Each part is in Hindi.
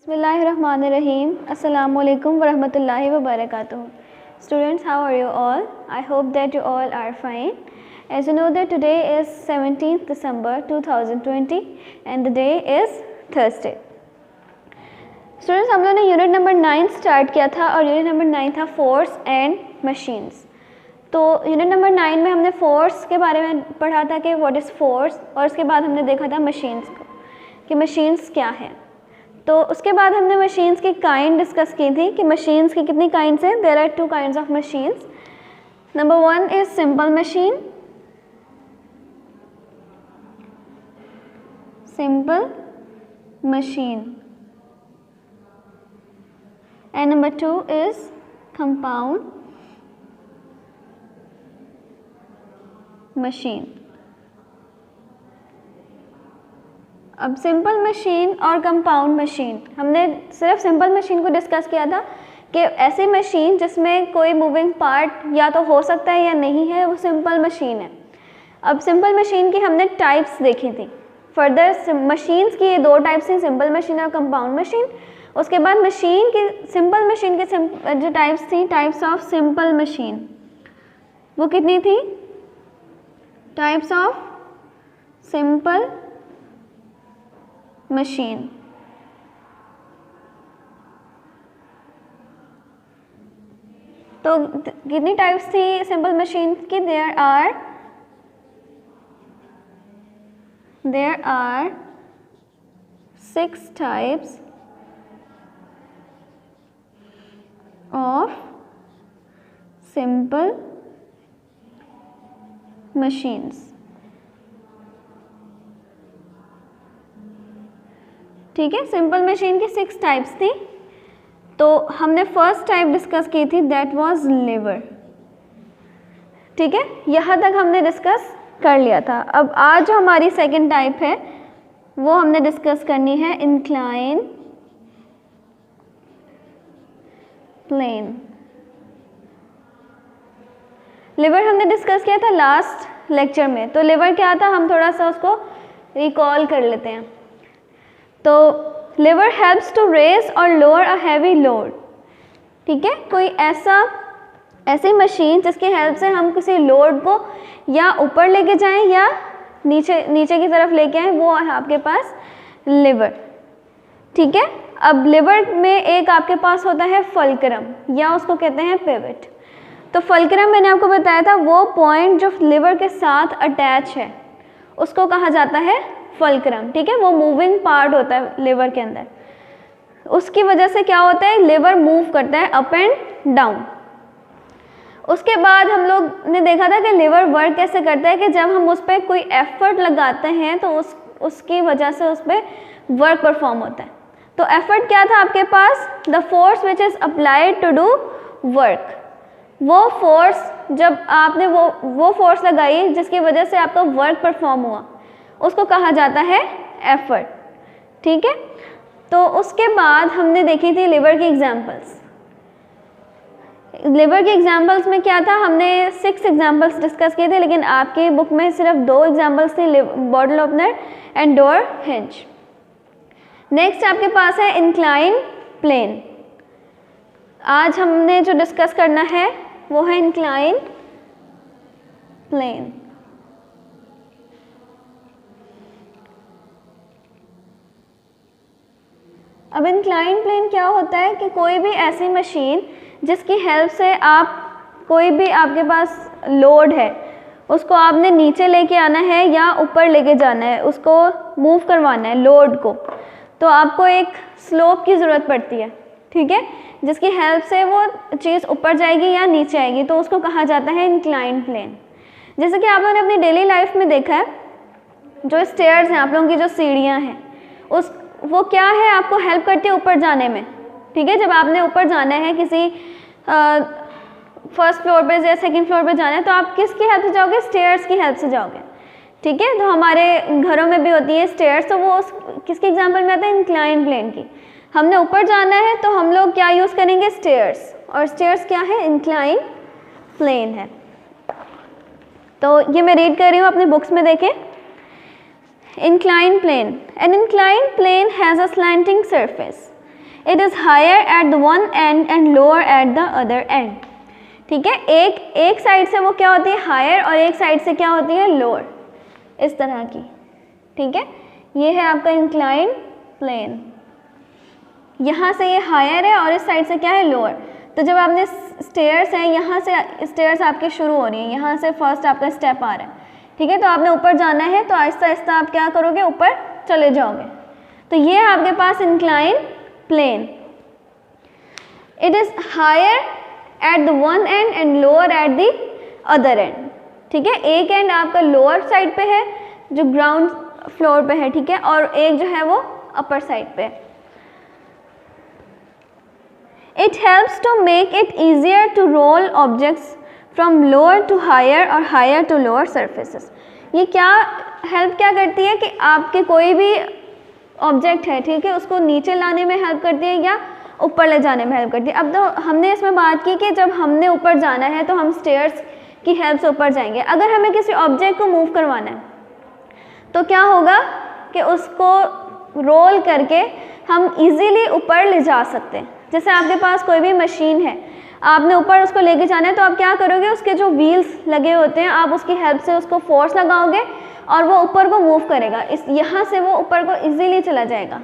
Bismillahirrahmanirrahim. Assalamu alaikum wa rahmatullahi wa barakatuh. Students, how are you all? I hope that you all are fine. As you know that today is 17th December 2020 and the day is Thursday. Students, हम लोगों ने यूनिट नंबर 9 स्टार्ट किया था और यूनिट नंबर 9 था फोर्स एंड मशीन्स. तो यूनिट नंबर 9 में हमने फोर्स के बारे में पढ़ा था कि व्हाट इज़ फोर्स, और उसके बाद हमने देखा था मशीन्स को कि मशीन्स क्या है. तो उसके बाद हमने मशीन्स की काइंड डिस्कस की थी कि मशीन्स की कितनी काइंड्स हैं. There are 2 kinds of machines. Number 1 is simple machine, simple machine, and number 2 is compound machine. अब सिंपल मशीन और कंपाउंड मशीन, हमने सिर्फ सिंपल मशीन को डिस्कस किया था कि ऐसी मशीन जिसमें कोई मूविंग पार्ट या तो हो सकता है या नहीं है, वो सिंपल मशीन है. अब सिंपल मशीन की हमने टाइप्स देखी थी. फर्दर मशीन्स की ये 2 टाइप्स थी, सिंपल मशीन और कंपाउंड मशीन. उसके बाद मशीन की सिंपल मशीन के जो टाइप्स थी, टाइप्स ऑफ सिंपल मशीन, वो कितनी थी? Types of simple machine. तो कितनी टाइप्स थी सिंपल मशीन की? There are 6 types of simple machines. ठीक है, सिंपल मशीन की 6 टाइप्स थी. तो हमने फर्स्ट टाइप डिस्कस की थी, दैट वाज लीवर. ठीक है, यहाँ तक हमने डिस्कस कर लिया था. अब आज जो हमारी सेकंड टाइप है वो हमने डिस्कस करनी है, इंक्लाइन प्लेन. लिवर हमने डिस्कस किया था लास्ट लेक्चर में. तो लिवर क्या था, हम थोड़ा सा उसको रिकॉल कर लेते हैं. तो लिवर हेल्प्स टू रेज और लोअर अ हैवी लोड. ठीक है, कोई ऐसी मशीन जिसकी हेल्प से हम किसी लोड को या ऊपर लेके जाएं या नीचे की तरफ लेके आएं, वो है आपके पास लिवर. ठीक है, अब लिवर में एक आपके पास होता है फल्क्रम, या उसको कहते हैं पिवट. तो फल्क्रम मैंने आपको बताया था, वो पॉइंट जो लिवर के साथ अटैच है उसको कहा जाता है फल्क्रम. ठीक है, वो मूविंग पार्ट होता है लिवर के अंदर. उसकी वजह से क्या होता है, लिवर मूव करता है अप एंड डाउन. उसके बाद हम लोग ने देखा था कि लिवर वर्क कैसे करता है कि जब हम उस पर कोई एफर्ट लगाते हैं तो उसकी वजह से उस पर वर्क परफॉर्म होता है. तो एफर्ट क्या था आपके पास? The force which is applied to do work. वो फोर्स जब आपने वो फोर्स लगाई जिसकी वजह से आपका वर्क परफॉर्म हुआ, उसको कहा जाता है एफर्ट. ठीक है, तो उसके बाद हमने देखी थी लिवर की एग्जांपल्स. लिवर के एग्जांपल्स में क्या था, हमने 6 एग्जांपल्स डिस्कस किए थे, लेकिन आपकी बुक में सिर्फ 2 एग्जांपल्स थे, bottle opener and door hinge. Next आपके पास है इंक्लाइन प्लेन. आज हमने जो डिस्कस करना है वो है इंक्लाइन प्लेन. अब इंक्लाइन प्लेन क्या होता है कि कोई भी ऐसी मशीन जिसकी हेल्प से आप कोई भी आपके पास लोड है उसको आपने नीचे लेके आना है या ऊपर लेके जाना है, उसको मूव करवाना है लोड को, तो आपको एक स्लोप की ज़रूरत पड़ती है. ठीक है, जिसकी हेल्प से वो चीज़ ऊपर जाएगी या नीचे आएगी, तो उसको कहा जाता है इंक्लाइन प्लेन. जैसे कि आप लोगों ने अपनी डेली लाइफ में देखा है, जो स्टेयर्स हैं, आप लोगों की जो सीढ़ियाँ हैं, वो क्या है, आपको हेल्प करती है ऊपर जाने में. ठीक है, जब आपने ऊपर जाना है किसी फर्स्ट फ्लोर पे या सेकंड फ्लोर पे जाना है, तो आप किसकी हेल्प से जाओगे? स्टेयर्स की हेल्प से जाओगे. ठीक है, तो हमारे घरों में भी होती है स्टेयर्स, तो वो किसके एग्जांपल में आता है? इंक्लाइन प्लेन की. हमने ऊपर जाना है तो हम लोग क्या यूज़ करेंगे? स्टेयर्स. और स्टेयर्स क्या है? इंक्लाइन प्लेन है. तो ये मैं रीड कर रही हूँ, अपनी बुक्स में देखें. inclined plane. An inclined plane has a slanting surface. It is higher at the one end and lower at the other end. ठीक है, एक साइड से वो क्या होती है हायर और एक साइड से क्या होती है लोअर, इस तरह की। ठीक है, ये है आपका इंक्लाइन प्लेन, यहाँ से ये हायर है और इस साइड से क्या है लोअर। तो जब आपने स्टेयर्स हैं, यहाँ से स्टेयर्स आपके शुरू हो रही हैं, यहाँ से फर्स्ट आपका स्टेप आ रहा है। ठीक है, तो आपने ऊपर जाना है तो आहिस्ता आहिस्ता आप क्या करोगे, ऊपर चले जाओगे। तो ये है आपके पास incline plane. It is higher at the one end and lower at the other end. ठीक है, एक एंड आपका लोअर साइड पे है जो ग्राउंड फ्लोर पे है, ठीक है, और एक जो है वो अपर साइड पे। It helps to make it easier to roll objects from lower to higher और हायर टू लोअर सरफेसेस। ये क्या हेल्प क्या करती है कि आपके कोई भी ऑब्जेक्ट है, ठीक है, उसको नीचे लाने में हेल्प करती है या ऊपर ले जाने में हेल्प करती है। अब तो हमने इसमें बात की कि जब हमने ऊपर जाना है तो हम स्टेयर्स की हेल्प से ऊपर जाएंगे। अगर हमें किसी ऑब्जेक्ट को मूव करवाना है तो क्या होगा कि उसको रोल करके हम इजीली ऊपर ले जा सकते हैं। जैसे आपके पास कोई भी मशीन है, आपने ऊपर उसको लेके जाना है तो आप क्या करोगे, उसके जो व्हील्स लगे होते हैं आप उसकी हेल्प से उसको फोर्स लगाओगे और वो ऊपर को मूव करेगा, इस यहाँ से वो ऊपर को इजीली चला जाएगा।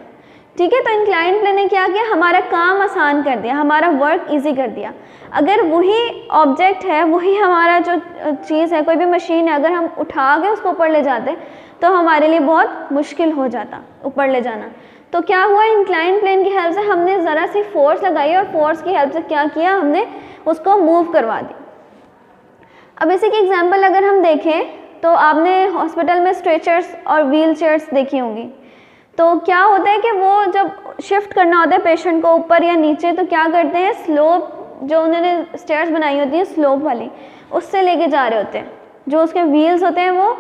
ठीक है, तो इंक्लाइन प्लेन ने क्या किया, हमारा काम आसान कर दिया, हमारा वर्क इजी कर दिया। अगर वही ऑब्जेक्ट है, वही हमारा जो चीज़ है, कोई भी मशीन है, अगर हम उठा के उसको ऊपर ले जाते तो हमारे लिए बहुत मुश्किल हो जाता ऊपर ले जाना। तो क्या हुआ, इंक्लाइन प्लेन की हेल्प से हमने ज़रा सी फोर्स लगाई और फोर्स की हेल्प से क्या किया, हमने उसको मूव करवा दी। अब इसी की एग्जांपल अगर हम देखें तो आपने हॉस्पिटल में स्ट्रेचर्स और व्हील चेयर्स देखी होंगी। तो क्या होता है कि वो जब शिफ्ट करना होता है पेशेंट को ऊपर या नीचे तो क्या करते हैं, स्लोप जो उन्होंने स्टेयर्स बनाई होती है स्लोप वाली, उससे लेके जा रहे होते हैं। जो उसके व्हील्स होते हैं वो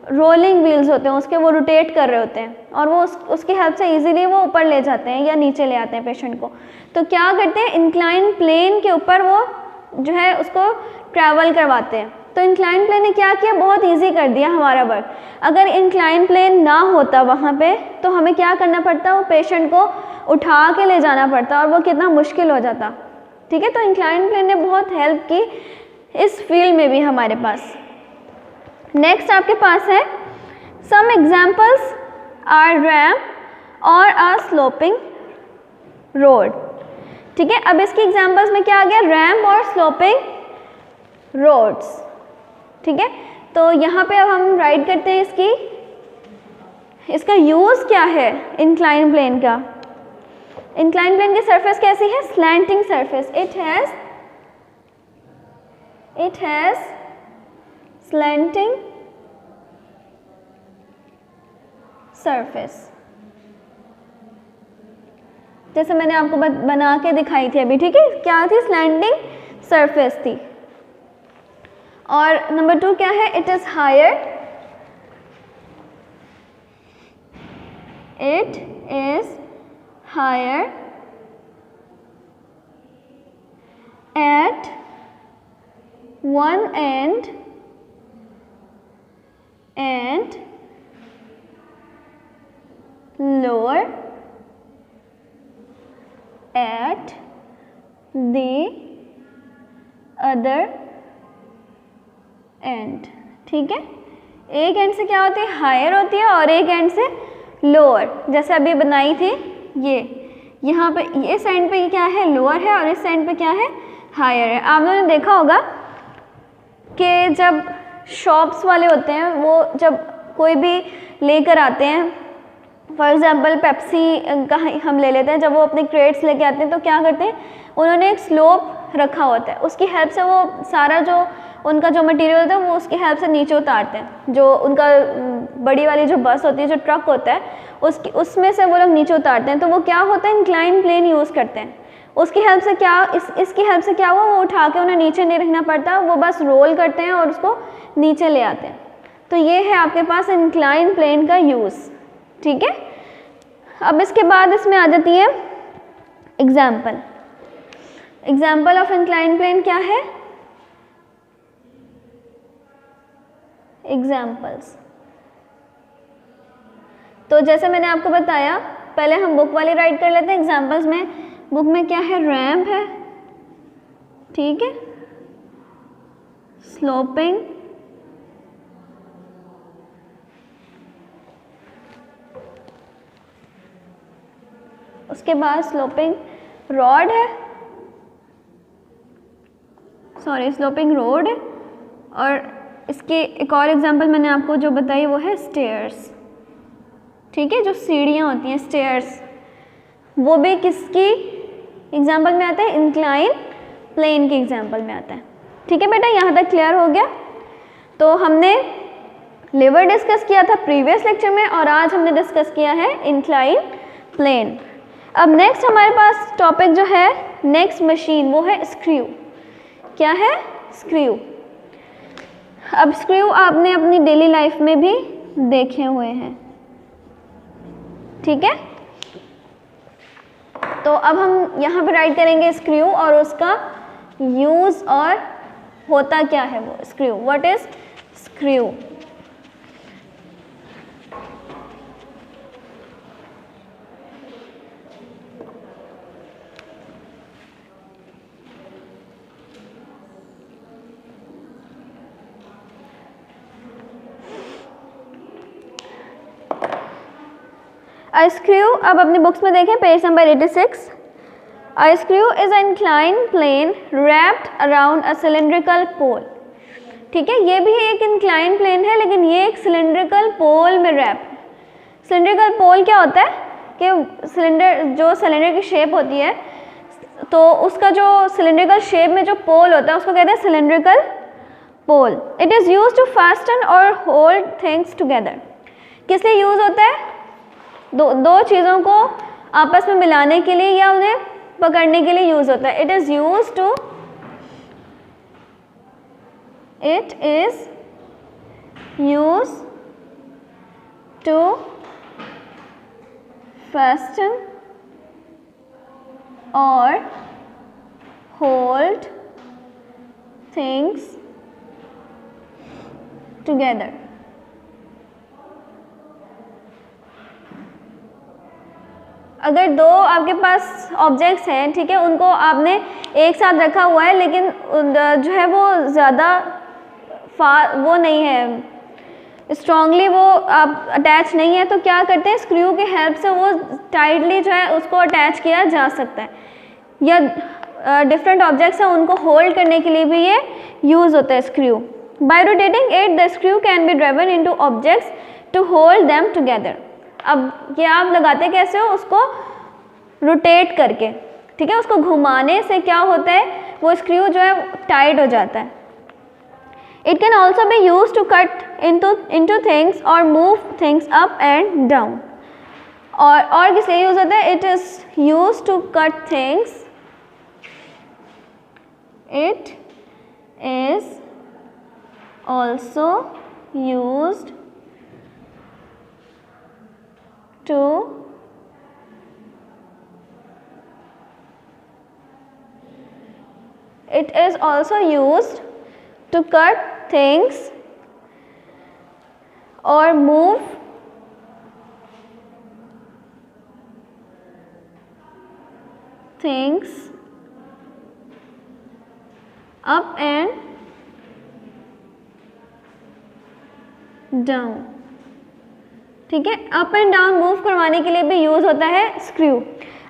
रोलिंग व्हील्स होते हैं, उसके वो रोटेट कर रहे होते हैं और वो उसकी हेल्प से इजीली वो ऊपर ले जाते हैं या नीचे ले आते हैं पेशेंट को। तो क्या करते हैं, इंक्लाइन प्लेन के ऊपर वो जो है उसको ट्रैवल करवाते हैं। तो इंक्लाइन प्लेन ने क्या किया, बहुत इजी कर दिया हमारा वर्क। अगर इंक्लाइन प्लेन ना होता वहाँ पे तो हमें क्या करना पड़ता, वो पेशेंट को उठा के ले जाना पड़ता और वो कितना मुश्किल हो जाता। ठीक है, तो इंक्लाइन प्लेन ने बहुत हेल्प की इस फील्ड में भी हमारे पास। नेक्स्ट आपके पास है सम एग्जाम्पल्स आर रैम्प और अ स्लोपिंग रोड। ठीक है, अब इसकी एग्जाम्पल्स में क्या आ गया, रैम्प और स्लोपिंग रोड्स। ठीक है, तो यहाँ पे अब हम राइट करते हैं इसका यूज़ क्या है इंक्लाइन प्लेन का। इंक्लाइन प्लेन की सरफेस कैसी है, slanting surface. It has slanting surface, जैसे मैंने आपको बना के दिखाई थी अभी। ठीक है, क्या थी, स्लैंटिंग सरफेस थी। और नंबर 2 क्या है, it is higher, it is higher at one end and lower at the other end। ठीक है, एक एंड से क्या होती है, हायर होती है और एक एंड से लोअर, जैसे अभी बनाई थी ये। यहाँ पे इस एंड पे क्या है, लोअर है और इस एंड पे क्या है, हायर है। आप लोगों ने देखा होगा कि जब शॉप्स वाले होते हैं वो जब कोई भी लेकर आते हैं, फॉर एग्जांपल पेप्सी का हम ले लेते हैं, जब वो अपने क्रेट्स लेके आते हैं तो क्या करते हैं, उन्होंने एक स्लोप रखा होता है, उसकी हेल्प से वो सारा जो उनका जो मटेरियल होता है वो उसकी हेल्प से नीचे उतारते हैं। जो उनका बड़ी वाली जो बस होती है, जो ट्रक होता है, उसमें से वो लोग नीचे उतारते हैं। तो वो क्या होता है, इंक्लाइन प्लेन यूज़ करते हैं। उसकी हेल्प से क्या, इसकी हेल्प से क्या हुआ, वो उठा के उन्हें नीचे नहीं रखना पड़ता, वो बस रोल करते हैं और उसको नीचे ले आते हैं। तो ये है आपके पास इंक्लाइन प्लेन का यूज़। ठीक है, अब इसके बाद इसमें आ जाती है example. Example of incline plane क्या है, एग्जाम्पल्स। तो जैसे मैंने आपको बताया, पहले हम बुक वाली राइट कर लेते हैं, एग्जाम्पल्स में बुक में क्या है, रैम्प है, ठीक है, स्लोपिंग, उसके बाद स्लोपिंग रॉड है, सॉरी स्लोपिंग रोड है, और इसके एक और एग्जांपल मैंने आपको जो बताई वो है स्टेयर्स, ठीक है, जो सीढ़ियाँ होती हैं स्टेयर्स, वो भी किसकी एग्जांपल में आता है, इंक्लाइन प्लेन की एग्जांपल में आता है। ठीक है बेटा, यहाँ तक क्लियर हो गया। तो हमने लिवर डिस्कस किया था प्रीवियस लेक्चर में और आज हमने डिस्कस किया है इंक्लाइन प्लेन। अब नेक्स्ट हमारे पास टॉपिक जो है नेक्स्ट मशीन वो है स्क्रू। क्या है, स्क्रू। अब स्क्रू आपने अपनी डेली लाइफ में भी देखे हुए हैं, ठीक है। तो अब हम यहाँ पे राइट करेंगे स्क्रू और उसका यूज और होता क्या है वो screw. What is screw? A screw, अब अपनी बुक्स में देखें page number 86। A screw is an inclined plane wrapped around a cylindrical pole। ठीक है, ये भी एक inclined plane है लेकिन ये एक cylindrical pole में wrap है। cylindrical pole क्या होता है कि सिलेंडर, जो सिलेंडर की शेप होती है तो उसका जो cylindrical शेप में जो पोल होता है उसको कहते हैं cylindrical pole। It is used to fasten or hold things together। किस लिए यूज होता है? दो चीज़ों को आपस में मिलाने के लिए या उन्हें पकड़ने के लिए यूज होता है। It is use to fasten और hold things together। अगर दो आपके पास ऑब्जेक्ट्स हैं, ठीक है, उनको आपने एक साथ रखा हुआ है लेकिन जो है वो ज़्यादा वो नहीं है, स्ट्रांगली वो आप अटैच नहीं है, तो क्या करते हैं स्क्रू की हेल्प से वो टाइटली जो है उसको अटैच किया जा सकता है। या डिफरेंट ऑब्जेक्ट्स हैं उनको होल्ड करने के लिए भी ये यूज़ होता है screw. By rotating it the screw can be driven into objects to hold them together. अब ये आप लगाते कैसे हो, उसको रोटेट करके, ठीक है, उसको घुमाने से क्या होता है वो स्क्रू जो है टाइट हो जाता है। It can also be use to cut into things और move things up and down. और किस लिए यूज होता है? It is use to cut things, it is also used to it is also used to cut things or move things up and down। ठीक है, अप एंड डाउन मूव करवाने के लिए भी यूज़ होता है स्क्रू।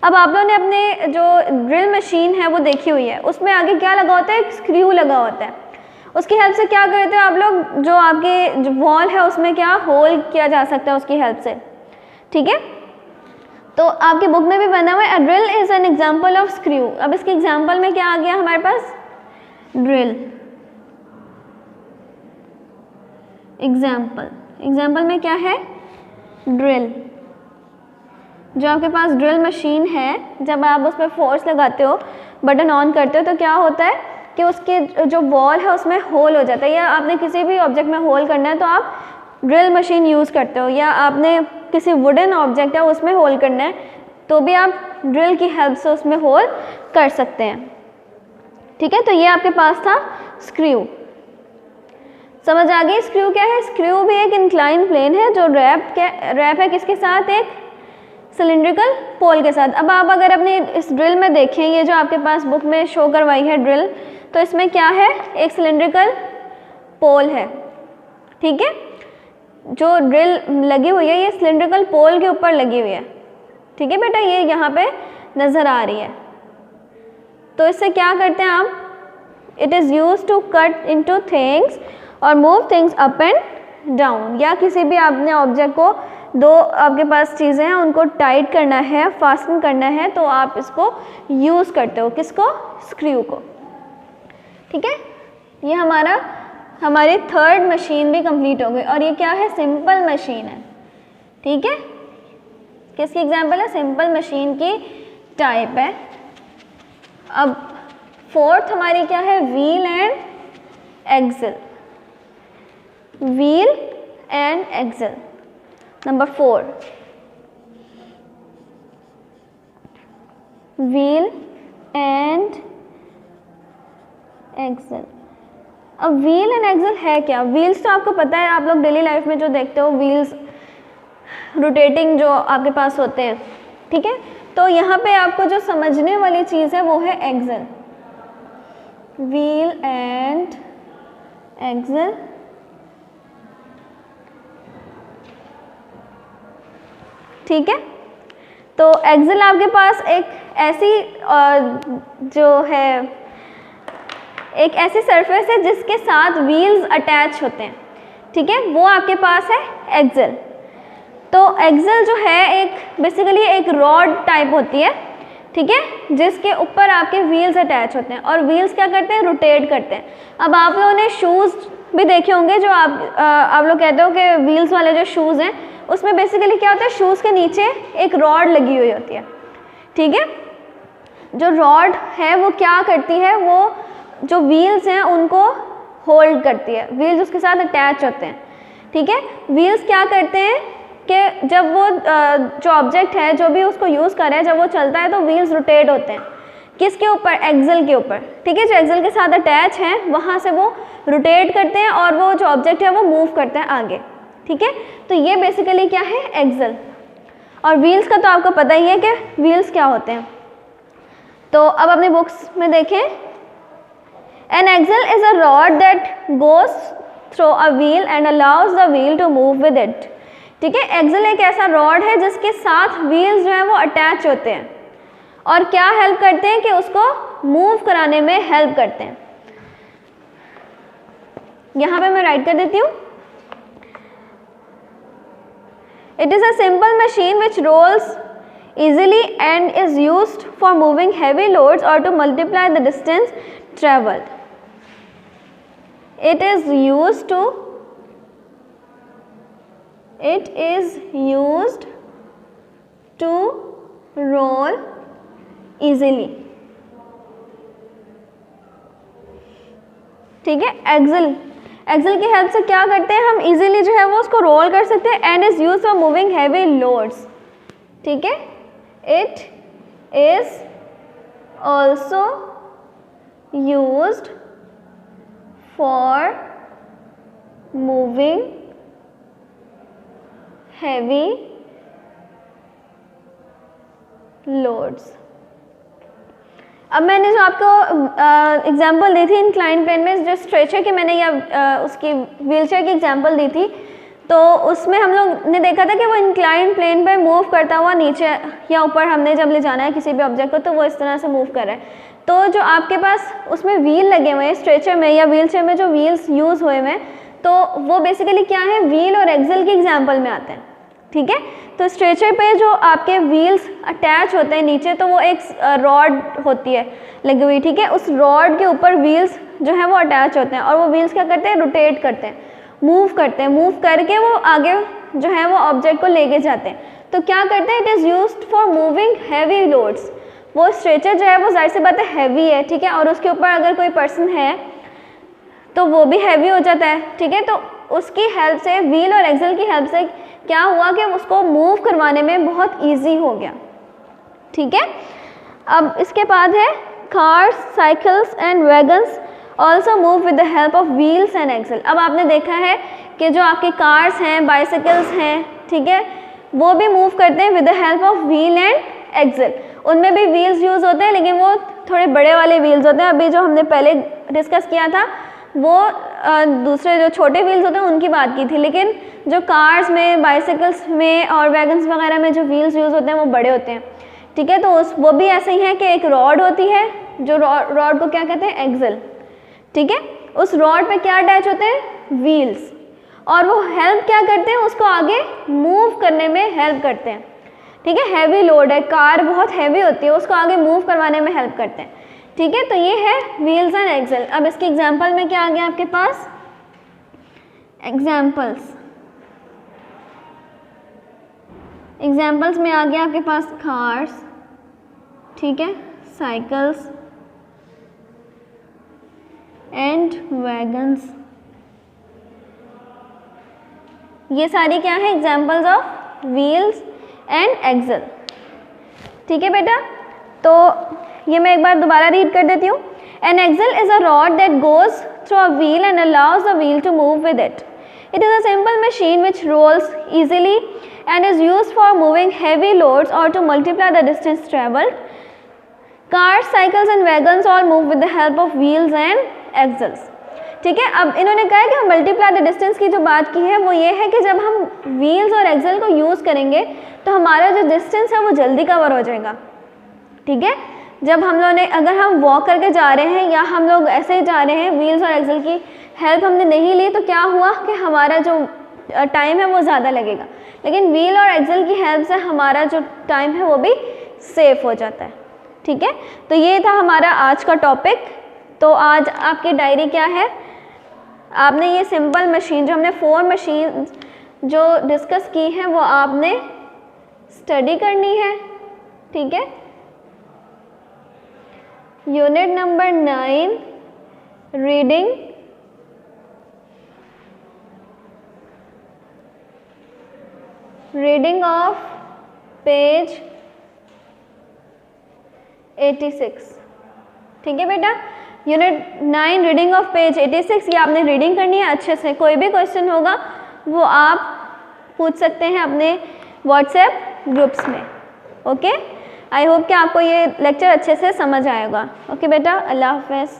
अब आप लोगों ने अपने जो ड्रिल मशीन है वो देखी हुई है, उसमें आगे क्या लगा होता है? एक स्क्रू लगा होता है। उसकी हेल्प से क्या करते हो आप लोग, जो आपके जो वॉल है उसमें क्या होल किया जा सकता है उसकी हेल्प से, ठीक है। तो आपकी बुक में भी बना हुआ है, a drill is an example of screw. अब इसके एग्जाम्पल में क्या आ गया हमारे पास? ड्रिल। एग्जाम्पल में क्या है? ड्रिल। जो आपके पास ड्रिल मशीन है, जब आप उस पर फोर्स लगाते हो, बटन ऑन करते हो, तो क्या होता है कि उसके जो वॉल है उसमें होल हो जाता है। या आपने किसी भी ऑब्जेक्ट में होल करना है तो आप ड्रिल मशीन यूज़ करते हो, या आपने किसी वुडन ऑब्जेक्ट है उसमें होल करना है तो भी आप ड्रिल की हेल्प से उसमें होल कर सकते हैं, ठीक है। तो ये आपके पास था स्क्रू। समझ आ गई स्क्रू क्या है? स्क्रू भी एक इंक्लाइन प्लेन है जो रैप है किसके साथ? एक सिलेंड्रिकल पोल के साथ। अब आप अगर अपने इस ड्रिल में देखें, ये जो आपके पास बुक में शो करवाई है ड्रिल, तो इसमें क्या है, एक सिलेंड्रिकल पोल है, ठीक है। जो ड्रिल लगी हुई है ये सिलेंड्रिकल पोल के ऊपर लगी हुई है, ठीक है बेटा, ये यहाँ पे नज़र आ रही है। तो इससे क्या करते हैं आप, it is use to cut into things और move things up and down, या किसी भी आपने ऑब्जेक्ट को, दो आपके पास चीज़ें हैं उनको टाइट करना है, फास्टन करना है, तो आप इसको यूज़ करते हो, किसको, स्क्रू को, ठीक है। ये हमारी थर्ड मशीन भी कंप्लीट हो गई, और ये क्या है, सिंपल मशीन है, ठीक है। किसकी एग्जांपल है, सिंपल मशीन की टाइप है। अब फोर्थ हमारी क्या है, wheel and axle, wheel and axle, number 4, wheel and axle. अब व्हील एंड एक्सल है क्या, व्हील्स तो आपको पता है, आप लोग डेली लाइफ में जो देखते हो व्हील्स रोटेटिंग जो आपके पास होते हैं, ठीक है। तो यहाँ पे आपको जो समझने वाली चीज़ है वो है एक्सल, व्हील एंड एक्सल। ठीक है, तो एक्सल आपके पास एक ऐसी जो है एक ऐसी सरफेस है जिसके साथ व्हील्स अटैच होते हैं, ठीक है, वो आपके पास है एक्सल। तो एक्सल जो है एक बेसिकली एक रॉड टाइप होती है, ठीक है, जिसके ऊपर आपके व्हील्स अटैच होते हैं, और व्हील्स क्या करते हैं, रोटेट करते हैं। अब आप लोगों ने शूज़ भी देखे होंगे, जो आप लोग कहते हो कि व्हील्स वाले जो शूज़ हैं उसमें बेसिकली क्या होता है, शूज़ के नीचे एक रॉड लगी हुई होती है, ठीक है। जो रॉड है वो क्या करती है, वो जो व्हील्स हैं उनको होल्ड करती है, व्हील्स उसके साथ अटैच होते हैं, ठीक है। व्हील्स क्या करते हैं कि जब वो जो ऑब्जेक्ट है जो भी उसको यूज़ कर रहा है, जब वो चलता है तो व्हील्स रोटेट होते हैं, किसके ऊपर, एक्सल के ऊपर, ठीक है। जो एक्सल के साथ अटैच हैं वहाँ से वो रोटेट करते हैं और वो जो ऑब्जेक्ट है वो मूव करता है आगे, ठीक है। तो ये बेसिकली क्या है, एक्सल। और व्हील्स का तो आपको पता ही है कि व्हील्स क्या होते हैं। तो अब अपने बुक्स में देखें, an axle is a rod that goes through a wheel and allows the wheel to move with it, ठीक है। एक्सल एक ऐसा रॉड है जिसके साथ व्हील्स जो है वो अटैच होते हैं और क्या हेल्प करते हैं कि उसको मूव कराने में हेल्प करते हैं। यहाँ पे मैं राइट कर देती हूँ, it is a simple machine which rolls easily and is used for moving heavy loads or to multiply the distance traveled. It is used to roll easily, ठीक है। एक्सल की हेल्प से क्या करते हैं हम, इजीली जो है वो उसको रोल कर सकते हैं, and is use for moving heavy loads, ठीक है। It is also used for moving heavy loads. अब मैंने जो आपको एग्जांपल दी थी इंक्लाइन प्लेन में, जो स्ट्रेचर की मैंने या उसकी व्हीलचेयर की एग्जांपल दी थी, तो उसमें हम लोग ने देखा था कि वो इंक्लाइन प्लेन पे मूव करता हुआ नीचे या ऊपर हमने जब ले जाना है किसी भी ऑब्जेक्ट को, तो वो इस तरह से मूव कर रहा है। तो जो आपके पास उसमें व्हील लगे हुए हैं स्ट्रेचर में या व्हीलचेयर में, जो व्हील्स यूज़ हुए हैं, तो वो बेसिकली क्या है, व्हील और एक्सल की एग्जाम्पल में आते हैं, ठीक है। तो स्ट्रेचर पे जो आपके व्हील्स अटैच होते हैं नीचे, तो वो एक रॉड होती है लगी हुई, ठीक है। उस रॉड के ऊपर व्हील्स जो है वो अटैच होते हैं और वो व्हील्स क्या करते हैं, रोटेट करते हैं, मूव करते हैं, मूव करके वो आगे जो है वो ऑब्जेक्ट को लेके जाते हैं। तो क्या करते हैं, it is used for moving heavy loads. वो स्ट्रेचर जो है वो जाहिर सी बात है हैवी है, ठीक है, और उसके ऊपर अगर कोई पर्सन है तो वो भी हैवी हो जाता है, ठीक है। तो उसकी हेल्प से, व्हील और एक्सल की हेल्प से क्या हुआ कि उसको मूव करवाने में बहुत इजी हो गया, ठीक है। अब इसके बाद है cars, cycles and wagons also move with the help of wheels and axle. अब आपने देखा है कि जो आपकी कार्स हैं, बाइसिकल्स हैं, ठीक है, वो भी मूव करते हैं with the help of wheel and axle. उनमें भी व्हील्स यूज़ होते हैं, लेकिन वो थोड़े बड़े वाले व्हील्स होते हैं। अभी जो हमने पहले डिस्कस किया था वो दूसरे जो छोटे व्हील्स होते हैं उनकी बात की थी, लेकिन जो कार्स में, बाइसिकल्स में और वैगन्स वगैरह में जो व्हील्स यूज़ होते हैं वो बड़े होते हैं। ठीक है, तो वो भी ऐसे ही है कि एक रॉड होती है, जो रॉड को क्या कहते हैं, एक्सल। ठीक है, उस रॉड पे क्या अटैच होते हैं, व्हील्स, और वो हेल्प क्या करते हैं, उसको आगे मूव करने में हेल्प करते हैं। ठीक है, हैवी लोड है, कार बहुत हैवी होती है, उसको आगे मूव करवाने में हेल्प करते हैं। ठीक है, तो ये है व्हील्स एंड एक्सल। अब इसके एग्जांपल में क्या आ गया आपके पास, एग्जाम्पल्स में आ गया आपके पास कार्स, ठीक है, साइकिल्स एंड वैगन्स। ये सारी क्या है, examples of wheels and axle. ठीक है बेटा, तो ये मैं एक बार दोबारा रीड कर देती हूँ। An axle is a rod that goes through a wheel and allows the wheel to move with it. It is a simple machine which rolls easily and is used for moving heavy loads or to multiply the distance traveled. Cars, cycles and wagons all move with the help of wheels and axles. ठीक है, अब इन्होंने कहा है कि हम मल्टीप्लाई द डिस्टेंस की जो बात की है वो ये है कि जब हम व्हील्स और एक्सल को यूज़ करेंगे तो हमारा जो डिस्टेंस है वो जल्दी कवर हो जाएगा। ठीक है, जब हम लोगों ने, अगर हम वॉक करके जा रहे हैं या हम लोग ऐसे ही जा रहे हैं, व्हील्स और एक्सल की हेल्प हमने नहीं ली, तो क्या हुआ कि हमारा जो टाइम है वो ज़्यादा लगेगा, लेकिन व्हील और एक्सल की हेल्प से हमारा जो टाइम है वो भी सेफ हो जाता है। ठीक है, तो ये था हमारा आज का टॉपिक। तो आज आपकी डायरी क्या है, आपने ये सिंपल मशीन, जो हमने 4 मशीन जो डिस्कस की है वो आपने स्टडी करनी है। ठीक है, unit number 9 reading of page 86। ठीक है बेटा, यूनिट 9 रीडिंग ऑफ पेज 86, ये आपने रीडिंग करनी है अच्छे से। कोई भी क्वेश्चन होगा वो आप पूछ सकते हैं अपने व्हाट्सएप ग्रुप्स में। ओके, आई होप कि आपको ये लेक्चर अच्छे से समझ आएगा। ओके बेटा, अल्लाह हाफ़िज़।